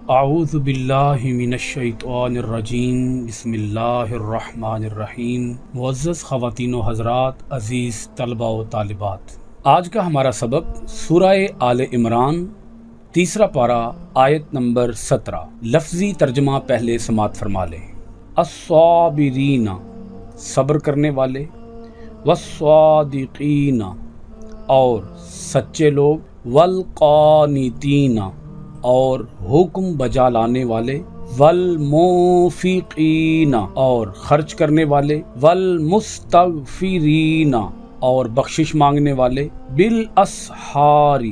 اعوذ باللہ من الشیطان الرجیم بسم اللہ الرحمن الرحیم۔ معزز خواتین و حضرات، عزیز طلبہ و طالبات، آج کا ہمارا سبق سورہ آل عمران، تیسرا پارہ، آیت نمبر 17۔ لفظی ترجمہ پہلے سماعت فرما لیں۔ الصابرین، صبر کرنے والے، والصادقین، اور سچے لوگ، والقانتین، اور حکم بجا لانے والے، والمنفقین، اور خرچ کرنے والے، والمستغفرین، اور بخشش مانگنے والے، بالاسحار،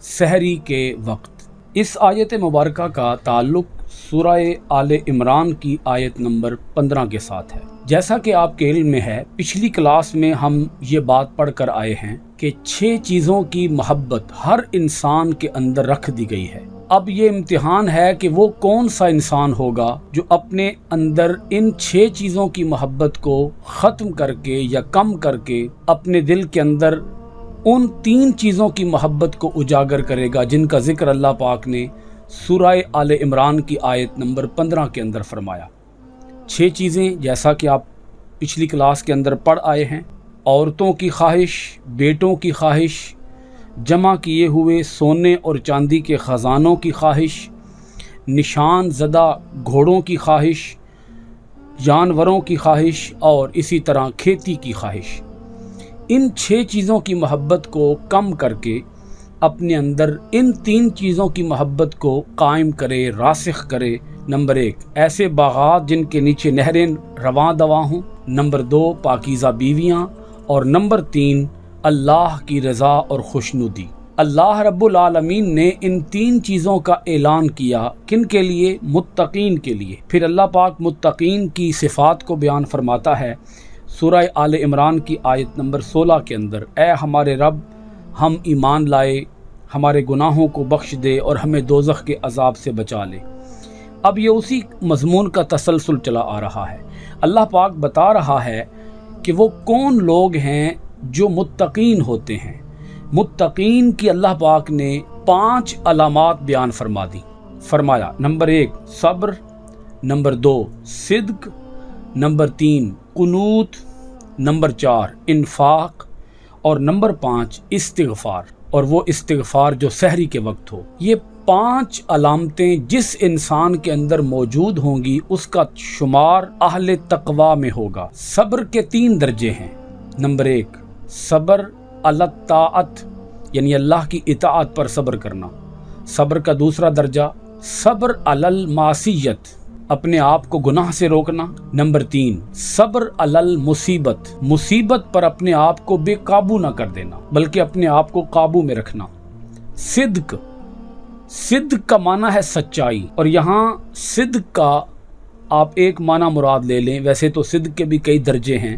سحری کے وقت۔ اس آیت مبارکہ کا تعلق سورہ آل عمران کی آیت نمبر 15 کے ساتھ ہے۔ جیسا کہ آپ کے علم میں ہے، پچھلی کلاس میں ہم یہ بات پڑھ کر آئے ہیں کہ 6 چیزوں کی محبت ہر انسان کے اندر رکھ دی گئی ہے۔ اب یہ امتحان ہے کہ وہ کون سا انسان ہوگا جو اپنے اندر ان 6 چیزوں کی محبت کو ختم کر کے یا کم کر کے اپنے دل کے اندر ان 3 چیزوں کی محبت کو اجاگر کرے گا جن کا ذکر اللہ پاک نے سورہ آل عمران کی آیت نمبر 15 کے اندر فرمایا۔ 6 چیزیں جیسا کہ آپ پچھلی کلاس کے اندر پڑھ آئے ہیں: عورتوں کی خواہش، بیٹوں کی خواہش، جمع کیے ہوئے سونے اور چاندی کے خزانوں کی خواہش، نشان زدہ گھوڑوں کی خواہش، جانوروں کی خواہش، اور اسی طرح کھیتی کی خواہش۔ ان 6 چیزوں کی محبت کو کم کر کے اپنے اندر ان 3 چیزوں کی محبت کو قائم کرے، راسخ کرے۔ نمبر 1، ایسے باغات جن کے نیچے نہریں رواں دواں ہوں۔ نمبر 2، پاکیزہ بیویاں۔ اور نمبر 3، اللہ کی رضا اور خوشنودی۔ اللہ رب العالمین نے ان 3 چیزوں کا اعلان کیا، کن کے لیے؟ متقین کے لیے۔ پھر اللہ پاک متقین کی صفات کو بیان فرماتا ہے سورہ آل عمران کی آیت نمبر 16 کے اندر: اے ہمارے رب، ہم ایمان لائے، ہمارے گناہوں کو بخش دے اور ہمیں دوزخ کے عذاب سے بچا لے۔ اب یہ اسی مضمون کا تسلسل چلا آ رہا ہے۔ اللہ پاک بتا رہا ہے کہ وہ کون لوگ ہیں جو متقین ہوتے ہیں۔ متقین کی اللہ پاک نے 5 علامات بیان فرما دی۔ فرمایا: نمبر 1، صبر، نمبر 2، صدق، نمبر 3، قنوت، نمبر 4، انفاق، اور نمبر 5، استغفار، اور وہ استغفار جو سحری کے وقت ہو۔ یہ 5 علامتیں جس انسان کے اندر موجود ہوں گی اس کا شمار اہل تقوی میں ہوگا۔ صبر کے 3 درجے ہیں۔ نمبر 1، صبر علی الطاعت، یعنی اللہ کی اطاعت پر صبر کرنا۔ صبر کا دوسرا درجہ صبر علی المعصیت، اپنے آپ کو گناہ سے روکنا۔ نمبر 3، صبر علی المصیبت، مصیبت پر اپنے آپ کو بے قابو نہ کر دینا بلکہ اپنے آپ کو قابو میں رکھنا۔ صدق، صدق کا معنی ہے سچائی، اور یہاں صدق کا آپ ایک معنی مراد لے لیں، ویسے تو صدق کے بھی کئی درجے ہیں۔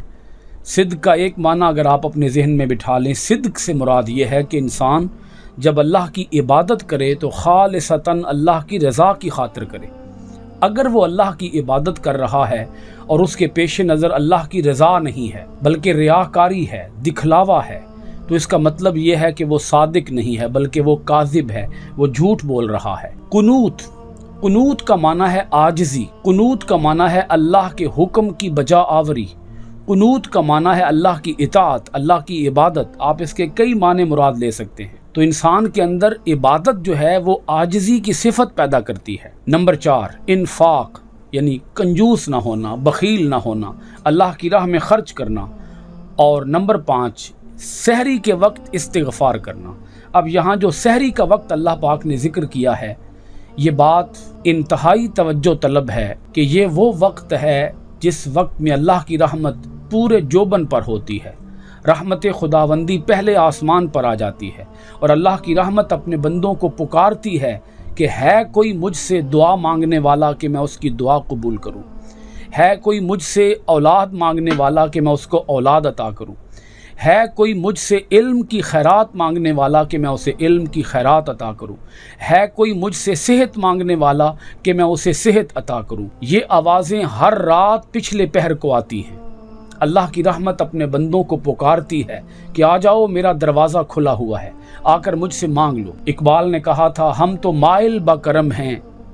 صدق کا ایک معنی اگر آپ اپنے ذہن میں بٹھا لیں، صدق سے مراد یہ ہے کہ انسان جب اللہ کی عبادت کرے تو خالصتاً اللہ کی رضا کی خاطر کرے۔ اگر وہ اللہ کی عبادت کر رہا ہے اور اس کے پیش نظر اللہ کی رضا نہیں ہے بلکہ ریاکاری ہے، دکھلاوا ہے، تو اس کا مطلب یہ ہے کہ وہ صادق نہیں ہے بلکہ وہ کاذب ہے، وہ جھوٹ بول رہا ہے۔ قنوت، قنوت کا معنی ہے عاجزی، قنوت کا معنی ہے اللہ کے حکم کی بجا آوری، قنوت کا معنی ہے اللہ کی اطاعت، اللہ کی عبادت۔ آپ اس کے کئی معنی مراد لے سکتے ہیں۔ تو انسان کے اندر عبادت جو ہے وہ عاجزی کی صفت پیدا کرتی ہے۔ نمبر 4، انفاق، یعنی کنجوس نہ ہونا، بخیل نہ ہونا، اللہ کی راہ میں خرچ کرنا۔ اور نمبر 5، سحری کے وقت استغفار کرنا۔ اب یہاں جو سحری کا وقت اللہ پاک نے ذکر کیا ہے، یہ بات انتہائی توجہ طلب ہے کہ یہ وہ وقت ہے جس وقت میں اللہ کی رحمت پورے جوبن پر ہوتی ہے۔ رحمت خداوندی پہلے آسمان پر آ جاتی ہے اور اللہ کی رحمت اپنے بندوں کو پکارتی ہے کہ ہے کوئی مجھ سے دعا مانگنے والا کہ میں اس کی دعا قبول کروں، ہے کوئی مجھ سے اولاد مانگنے والا کہ میں اس کو اولاد عطا کروں، ہے کوئی مجھ سے علم کی خیرات مانگنے والا کہ میں اسے علم کی خیرات عطا کروں، ہے کوئی مجھ سے صحت مانگنے والا کہ میں اسے صحت عطا کروں۔ یہ آوازیں ہر رات پچھلے پہر کو آتی ہیں۔ اللہ کی رحمت اپنے بندوں کو پکارتی ہے کہ آ جاؤ، میرا دروازہ کھلا ہوا ہے، آ کر مجھ سے مانگ لو۔ اقبال نے کہا تھا، ہم تو مائل با کرم ہیں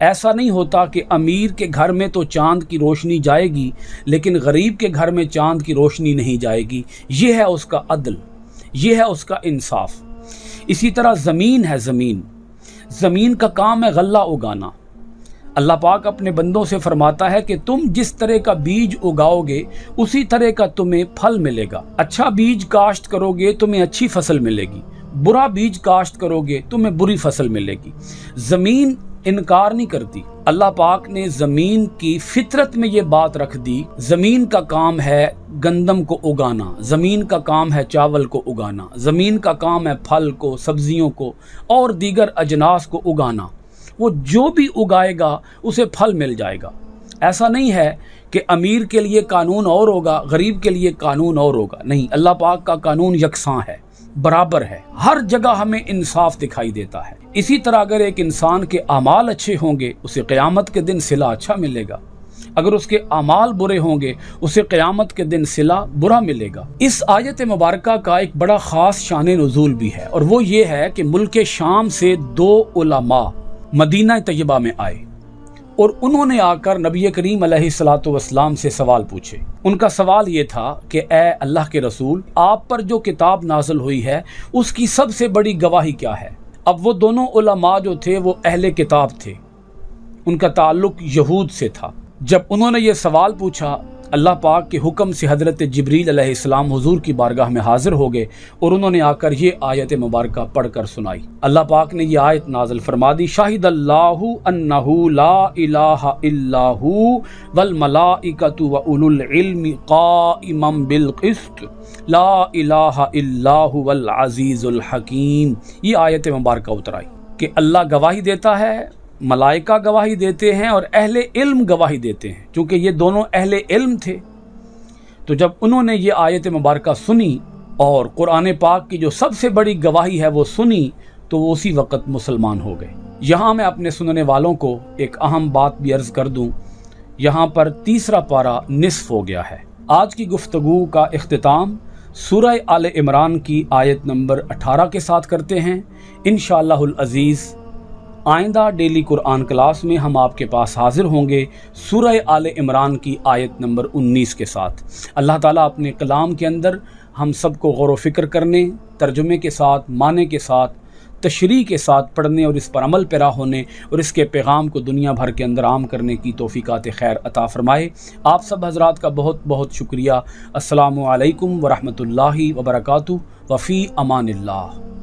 ایسا نہیں ہوتا کہ امیر کے گھر میں تو چاند کی روشنی جائے گی لیکن غریب کے گھر میں چاند کی روشنی نہیں جائے گی۔ یہ ہے اس کا عدل، یہ ہے اس کا انصاف۔ اسی طرح زمین ہے، زمین کا کام ہے غلہ اگانا۔ اللہ پاک اپنے بندوں سے فرماتا ہے کہ تم جس طرح کا بیج اگاؤ گے اسی طرح کا تمہیں پھل ملے گا۔ اچھا بیج کاشت کرو گے تمہیں اچھی فصل ملے گی، برا بیج کاشت کرو گے تمہیں بری فصل ملے گی۔ زمین انکار نہیں کرتی۔ اللہ پاک نے زمین کی فطرت میں یہ بات رکھ دی، زمین کا کام ہے گندم کو اگانا، زمین کا کام ہے چاول کو اگانا، زمین کا کام ہے پھل کو، سبزیوں کو اور دیگر اجناس کو اگانا۔ وہ جو بھی اگائے گا اسے پھل مل جائے گا۔ ایسا نہیں ہے کہ امیر کے لیے قانون اور ہوگا، غریب کے لیے قانون اور ہوگا، نہیں، اللہ پاک کا قانون یکساں ہے، برابر ہے، ہر جگہ ہمیں انصاف دکھائی دیتا ہے۔ اسی طرح اگر ایک انسان کے اعمال اچھے ہوں گے اسے قیامت کے دن صلہ اچھا ملے گا، اگر اس کے اعمال برے ہوں گے اسے قیامت کے دن صلہ برا ملے گا۔ اس آیت مبارکہ کا ایک بڑا خاص شان نزول بھی ہے، اور وہ یہ ہے کہ ملک شام سے 2 علماء مدینہ طیبہ میں آئے اور انہوں نے آ کر نبی کریم علیہ الصلوۃ والسلام سے سوال پوچھے۔ ان کا سوال یہ تھا کہ اے اللہ کے رسول، آپ پر جو کتاب نازل ہوئی ہے اس کی سب سے بڑی گواہی کیا ہے؟ اب وہ دونوں علماء جو تھے وہ اہل کتاب تھے، ان کا تعلق یہود سے تھا۔ جب انہوں نے یہ سوال پوچھا، اللہ پاک کے حکم سے حضرت جبریل علیہ السلام حضور کی بارگاہ میں حاضر ہو گئے اور انہوں نے آ کر یہ آیت مبارکہ پڑھ کر سنائی۔ اللہ پاک نے یہ آیت نازل فرما دی، شاہد اللہ انہ لا الہ الا ہو والملائکۃ واولو العلم قائما بالقسط لا الہ الا هو العزیز الحکیم۔ یہ آیت مبارکہ اترائی کہ اللہ گواہی دیتا ہے، ملائکہ گواہی دیتے ہیں اور اہل علم گواہی دیتے ہیں۔ چونکہ یہ دونوں اہل علم تھے تو جب انہوں نے یہ آیت مبارکہ سنی اور قرآن پاک کی جو سب سے بڑی گواہی ہے وہ سنی تو وہ اسی وقت مسلمان ہو گئے۔ یہاں میں اپنے سننے والوں کو ایک اہم بات بھی عرض کر دوں، یہاں پر تیسرا پارہ نصف ہو گیا ہے۔ آج کی گفتگو کا اختتام سورہ آل عمران کی آیت نمبر 18 کے ساتھ کرتے ہیں۔ انشاءاللہ العزیز آئندہ ڈیلی قرآن کلاس میں ہم آپ کے پاس حاضر ہوں گے سورہ آل عمران کی آیت نمبر 19 کے ساتھ۔ اللہ تعالیٰ اپنے کلام کے اندر ہم سب کو غور و فکر کرنے، ترجمے کے ساتھ، معنی کے ساتھ، تشریح کے ساتھ پڑھنے اور اس پر عمل پیرا ہونے اور اس کے پیغام کو دنیا بھر کے اندر عام کرنے کی توفیقات خیر عطا فرمائے۔ آپ سب حضرات کا بہت بہت شکریہ۔ السلام علیکم ورحمۃ اللہ وبرکاتہ، وفی امان اللہ۔